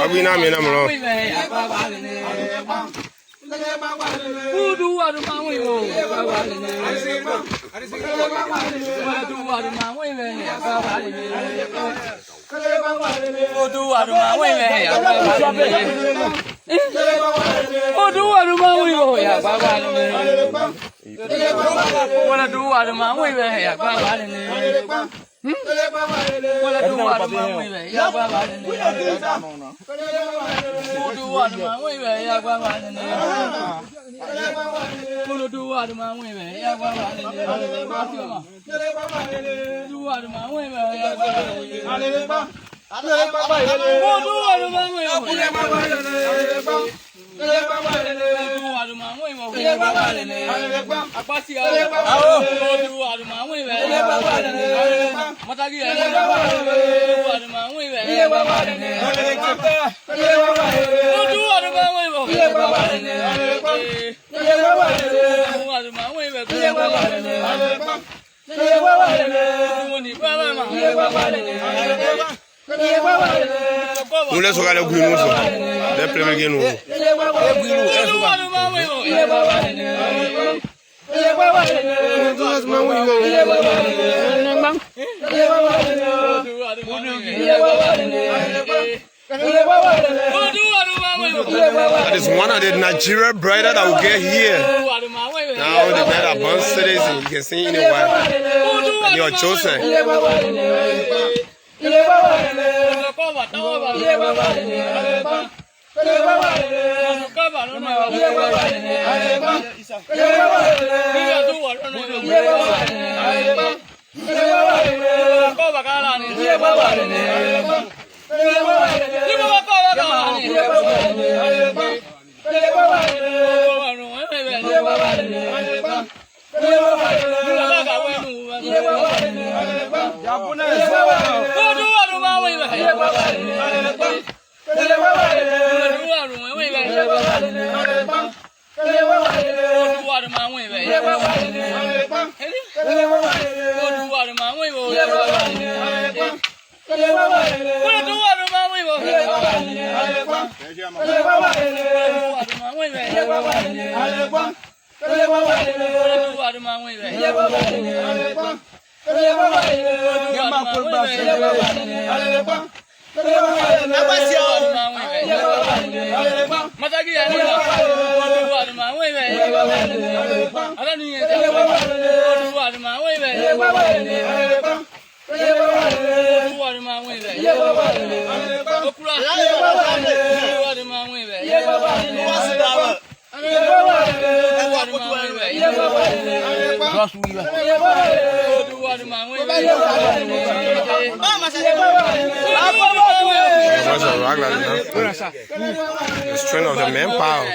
Abi na mi na mo. Udu adu mangwe wo. Udu adu mangwe we. Udu adu mangwe we. Udu adu mangwe wo ya baba le. Wala du adu mangwe we ya baba le. Wala du adu mangwe we ya baba le. Udu adu mangwe we ya baba le. Kulu dua ada mangwe be ya baba le. Dua ada mangwe be ya baba le. Dua ada mangwe be. Dua ada mangwe be ya baba le. Apa sih ya? Dua ada mangwe be ya baba le. Mata gi ya baba le. Dua ada mangwe be ya baba le. Dua ada mangwe be ya baba le. Nous laissons aller au Guinou, les premiers Guinou. That is one of the Nigerian bridal that will get here. Now the men are born citizens, you can see in the white. And you are chosen. The strength of the manpower.